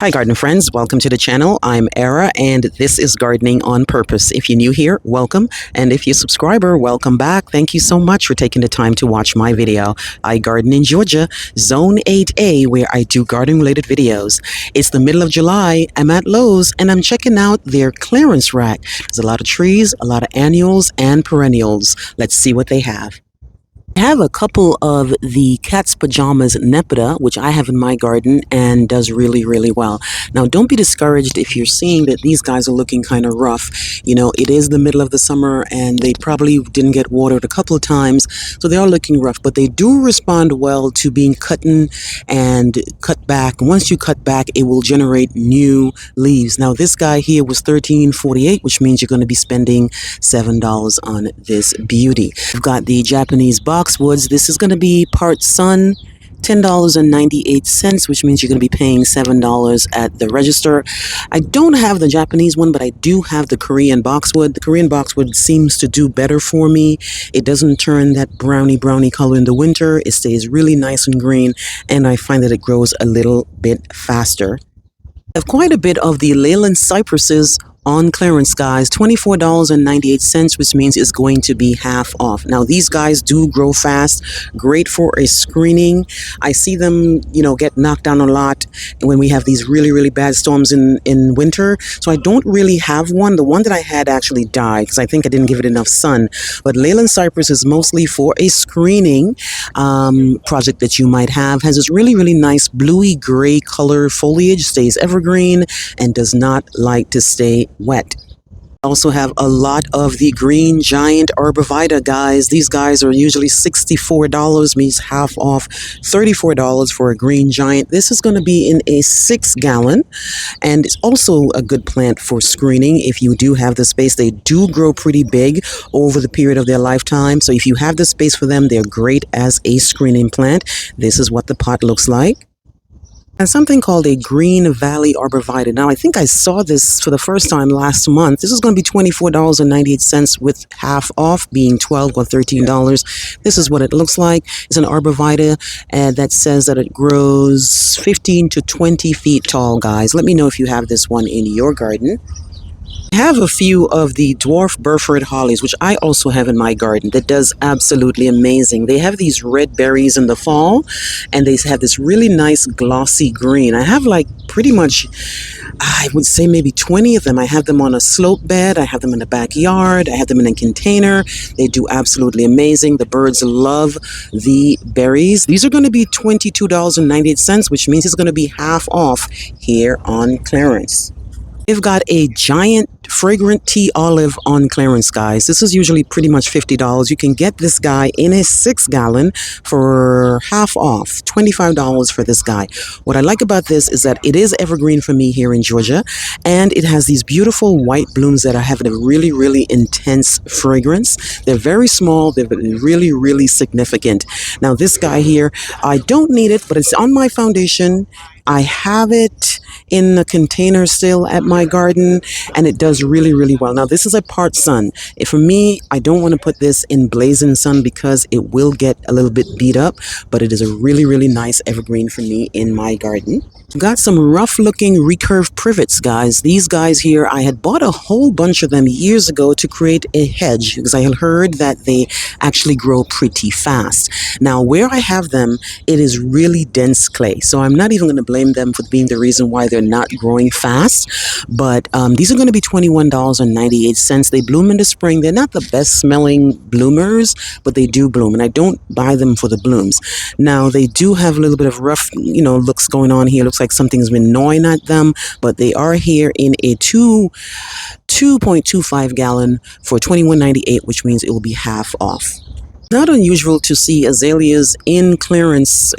Hi, garden friends. Welcome to the channel. I'm Era, and this is Gardening on Purpose. If you're new here, welcome. And if you're a subscriber, welcome back. Thank you so much for taking the time to watch my video. I garden in Georgia, Zone 8A, where I do garden-related videos. It's the middle of July. I'm at Lowe's, and I'm checking out their clearance rack. There's a lot of trees, a lot of annuals, and perennials. Let's see what they have. I have a couple of the cat's pajamas Nepeta, which I have in my garden and does really, really well. Now, don't be discouraged if you're seeing that these guys are looking kind of rough. You know, it is the middle of the summer and they probably didn't get watered a couple of times, so they are looking rough, but they do respond well to being cut and cut back. Once you cut back, it will generate new leaves. Now, this guy here was $13.48, which means you're going to be spending $7 on this beauty. We've got the Japanese boxwoods. This is going to be part sun, $10.98, which means you're going to be paying $7 at the register. I don't have the Japanese one, but I do have the Korean boxwood. The Korean boxwood seems to do better for me. It doesn't turn that brownie color in the winter. It stays really nice and green, and I find that it grows a little bit faster. I have quite a bit of the Leyland cypresses on clearance, guys. $24.98, which means it's going to be half off. Now, these guys do grow fast, great for a screening. I see them, get knocked down a lot when we have these really, really bad storms in winter. So I don't really have one. The one that I had actually died because I think I didn't give it enough sun. But Leyland cypress is mostly for a screening project that you might have. Has this really, really nice bluey gray color foliage, stays evergreen, and does not like to stay wet. I also have a lot of the green giant arborvitae, guys. These guys are usually $64, means half off, $34 for a green giant. This is going to be in a 6-gallon, and it's also a good plant for screening if you do have the space. They do grow pretty big over the period of their lifetime, so if you have the space for them, they're great as a screening plant. This is what the pot looks like. And something called a Green Valley arborvitae. Now, I think I saw this for the first time last month. This is going to be $24.98 with half off, being $12 or $13. This is what it looks like. It's an arborvitae that says that it grows 15 to 20 feet tall, guys. Let me know if you have this one in your garden. I have a few of the dwarf Burford hollies, which I also have in my garden, that does absolutely amazing. They have these red berries in the fall, and they have this really nice glossy green. I have pretty much, I would say maybe 20 of them. I have them on a slope bed. I have them in the backyard. I have them in a container. They do absolutely amazing. The birds love the berries. These are going to be $22.98, which means it's going to be half off here on clearance. We've got a giant fragrant tea olive on clearance, guys. This is usually pretty much $50. You can get this guy in a 6-gallon for half off, $25 for this guy. What I like about this is that it is evergreen for me here in Georgia, and it has these beautiful white blooms that are having a really, really intense fragrance. They're very small. They're really, really significant. Now, this guy here, I don't need it, but it's on my foundation. I have it in a container still at my garden, and it does really, really well. Now, this is a part sun. For me, I don't want to put this in blazing sun because it will get a little bit beat up, but it is a really, really nice evergreen for me in my garden. Got some rough looking recurve privets, guys. These guys here, I had bought a whole bunch of them years ago to create a hedge because I had heard that they actually grow pretty fast. Now, where I have them, it is really dense clay, so I'm not even going to blame them for being the reason why they're not growing fast. But these are going to be $21.98. They bloom in the spring. They're not the best smelling bloomers, but they do bloom, and I don't buy them for the blooms. Now, they do have a little bit of rough, looks going on here. Looks like something's been gnawing at them, but they are here in a 2.25 gallon for $21.98, which means it will be half off. Not unusual to see azaleas in the clearance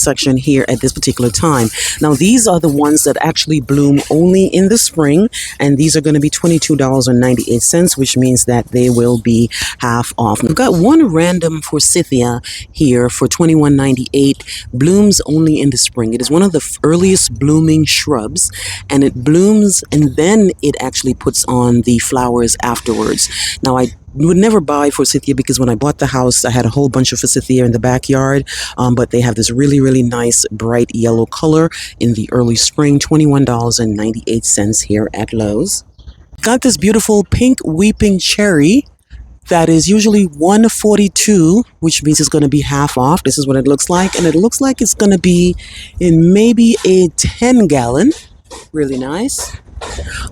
section here at this particular time. Now, these are the ones that actually bloom only in the spring, and these are going to be $22.98, which means that they will be half off. We've got one random forsythia here for $21.98, blooms only in the spring. It is one of the earliest blooming shrubs, and it blooms and then it actually puts on the flowers afterwards. Now, I would never buy forsythia because when I bought the house, I had a whole bunch of forsythia in the backyard. But they have this really, really nice bright yellow color in the early spring, $21.98 here at Lowe's. Got this beautiful pink weeping cherry that is usually 142, which means it's going to be half off. This is what it looks like, and it looks like it's going to be in maybe a 10-gallon. Really nice.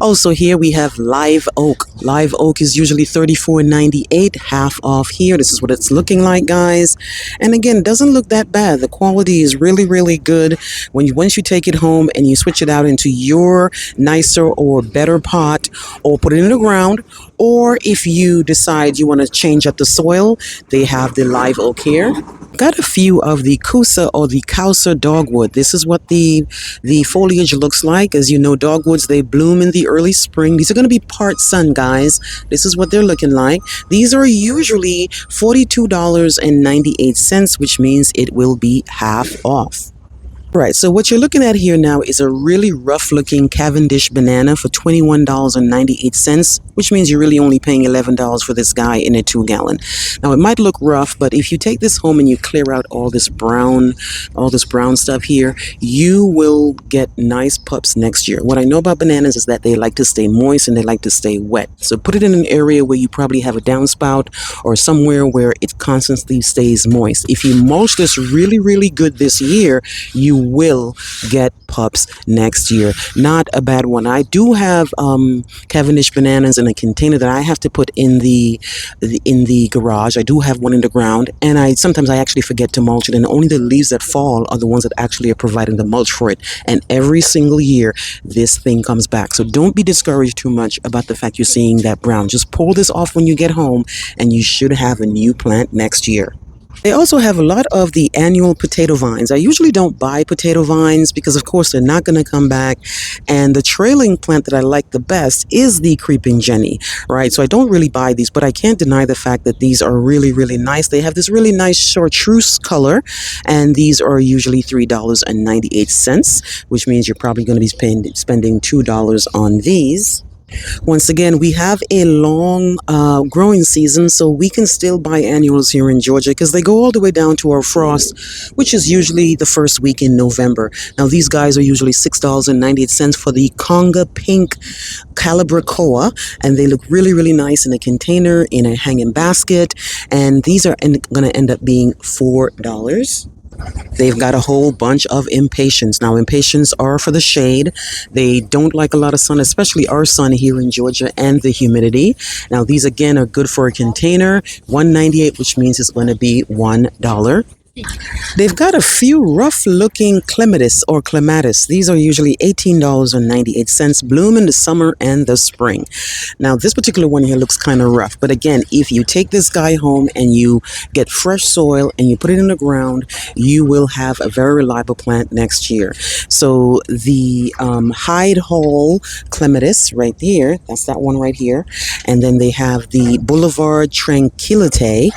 Also here we have live oak. Live oak is usually $34.98, half off here. This is what it's looking like, guys. And again, doesn't look that bad. The quality is really, really good. Once you take it home and you switch it out into your nicer or better pot, or put it in the ground, or if you decide you want to change up the soil, they have the live oak here. Got a few of the Kusa or the Kausa dogwood. This is what the foliage looks like. As you know, dogwoods, they bloom in the early spring. These are going to be part sun, guys. This is what they're looking like. These are usually $42.98, which means it will be half off. Right, so what you're looking at here now is a really rough looking Cavendish banana for $21.98, which means you're really only paying $11 for this guy in a 2-gallon. Now it might look rough, but if you take this home and you clear out all this brown stuff here, you will get nice pups next year. What I know about bananas is that they like to stay moist and they like to stay wet. So put it in an area where you probably have a downspout or somewhere where it constantly stays moist. If you mulch this really, really good this year, you will get pups next year. Not a bad one. I do have Cavendish bananas in a container that I have to put in the garage. I do have one in the ground, and sometimes I actually forget to mulch it, and only the leaves that fall are the ones that actually are providing the mulch for it. And every single year this thing comes back. So don't be discouraged too much about the fact you're seeing that brown. Just pull this off when you get home and you should have a new plant next year. They also have a lot of the annual potato vines. I usually don't buy potato vines because, of course, they're not going to come back. And the trailing plant that I like the best is the creeping Jenny, right? So I don't really buy these, but I can't deny the fact that these are really, really nice. They have this really nice chartreuse color, and these are usually $3.98, which means you're probably going to be spending $2 on these. Once again, we have a long growing season, so we can still buy annuals here in Georgia because they go all the way down to our frost, which is usually the first week in November. Now, these guys are usually $6.98 for the Conga Pink Calibracoa, and they look really, really nice in a container, in a hanging basket, and these are going to end up being $4. They've got a whole bunch of impatiens. Now, impatiens are for the shade. They don't like a lot of sun, especially our sun here in Georgia, and the humidity. Now, these again are good for a container, $1.98, which means it's going to be $1. They've got a few rough-looking Clematis or Clematis. These are usually $18.98, bloom in the summer and the spring. Now, this particular one here looks kind of rough, but again, if you take this guy home and you get fresh soil and you put it in the ground, you will have a very reliable plant next year. So the Hyde Hall Clematis right here, that's that one right here, and then they have the Boulevard Tranquillite,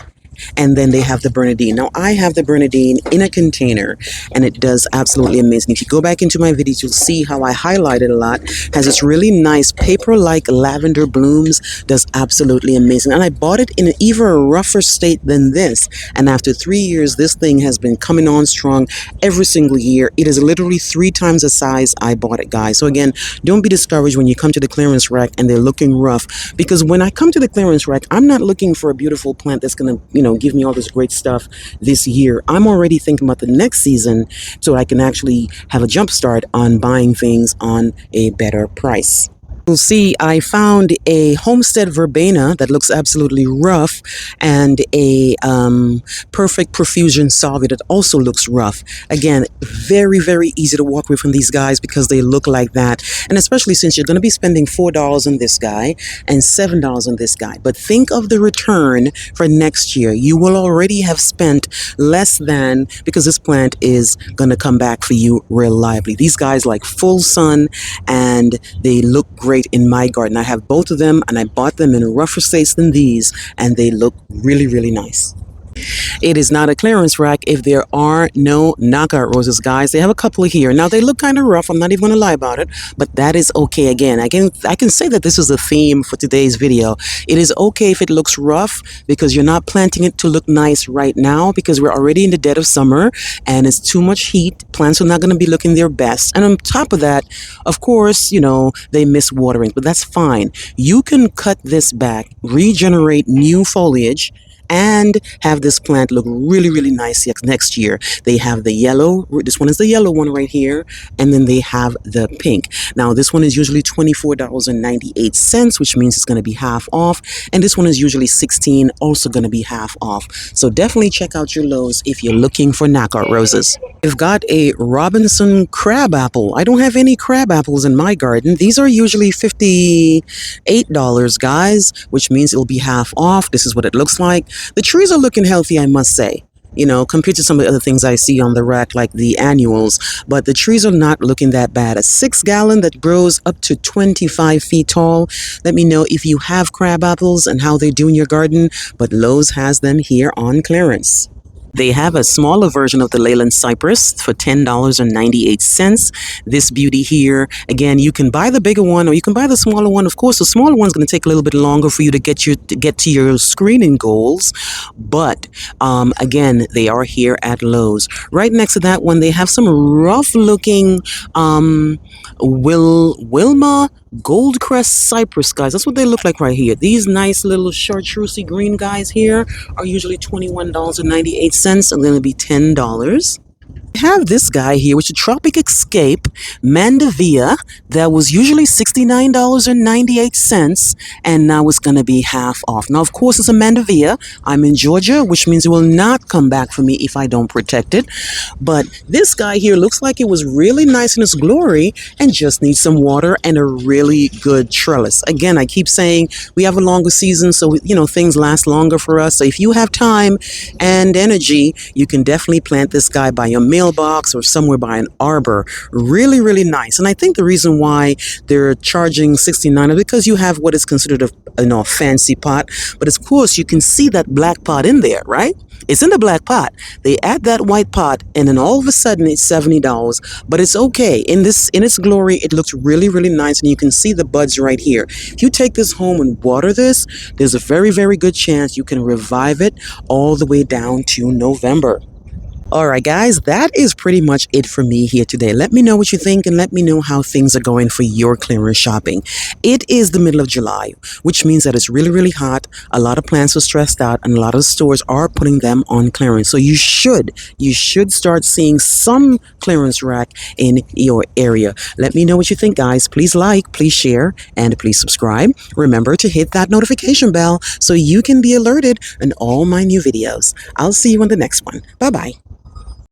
and then they have the Bernardine. Now, I have the Bernardine in a container, and it does absolutely amazing. If you go back into my videos, you'll see how I highlighted a lot. Has this really nice paper-like lavender blooms. Does absolutely amazing. And I bought it in an even rougher state than this. And after 3 years, this thing has been coming on strong every single year. It is literally 3 times the size I bought it, guys. So again, don't be discouraged when you come to the clearance rack and they're looking rough. Because when I come to the clearance rack, I'm not looking for a beautiful plant that's going to, give me all this great stuff this year. I'm already thinking about the next season so I can actually have a jump start on buying things on a better price. You'll see I found a Homestead Verbena that looks absolutely rough, and a Perfect Profusion Salvia that also looks rough. Again, very, very easy to walk away from these guys because they look like that. And especially since you're going to be spending $4 on this guy and $7 on this guy. But think of the return for next year. You will already have spent less than, because this plant is going to come back for you reliably. These guys like full sun, and they look great in my garden. I have both of them, and I bought them in rougher states than these, and they look really, really nice. It is not a clearance rack if there are no knockout roses, guys. They have a couple here. Now, they look kind of rough. I'm not even going to lie about it, but that is okay. Again, I can say that this is a theme for today's video. It is okay if it looks rough because you're not planting it to look nice right now because we're already in the dead of summer and it's too much heat. Plants are not going to be looking their best. And on top of that, of course, they miss watering, but that's fine. You can cut this back, regenerate new foliage, and have this plant look really, really nice next year. They have the yellow. This one is the yellow one right here. And then they have the pink. Now, this one is usually $24.98, which means it's going to be half off. And this one is usually $16, also going to be half off. So definitely check out your Lowe's if you're looking for knockout roses. I've got a Robinson crabapple. I don't have any crab apples in my garden. These are usually $58, guys, which means it'll be half off. This is what it looks like. The trees are looking healthy, I must say, compared to some of the other things I see on the rack, like the annuals. But the trees are not looking that bad. A 6-gallon that grows up to 25 feet tall. Let me know if you have crab apples and how they do in your garden. But Lowe's has them here on clearance. They have a smaller version of the Leyland Cypress for $10.98. This beauty here, again, you can buy the bigger one or you can buy the smaller one. Of course, the smaller one's going to take a little bit longer for you to get to your screening goals. But again, they are here at Lowe's. Right next to that one, they have some rough-looking Wilma Goldcrest Cypress, guys. That's what they look like right here. These nice little chartreusey green guys here are usually $21.98. I'm going to be $10. I have this guy here, which is Tropic Escape Mandevilla, that was usually $69.98, and now it's going to be half off. Now, of course, it's a Mandevilla. I'm in Georgia, which means it will not come back for me if I don't protect it. But this guy here looks like it was really nice in its glory and just needs some water and a really good trellis. Again, I keep saying we have a longer season, so things last longer for us. So if you have time and energy, you can definitely plant this guy by your mailbox or somewhere by an arbor. Really, really nice. And I think the reason why they're charging $69 is because you have what is considered a fancy pot. But of course, you can see that black pot in there, right? It's in the black pot. They add that white pot, and then all of a sudden it's $70. But it's okay. In its glory, it looks really, really nice, and you can see the buds right here. If you take this home and water this, there's a very, very good chance you can revive it all the way down to November. All right, guys, that is pretty much it for me here today. Let me know what you think and let me know how things are going for your clearance shopping. It is the middle of July, which means that it's really, really hot. A lot of plants are stressed out and a lot of stores are putting them on clearance. So you should start seeing some clearance rack in your area. Let me know what you think, guys. Please like, please share, and please subscribe. Remember to hit that notification bell so you can be alerted on all my new videos. I'll see you on the next one. Bye-bye.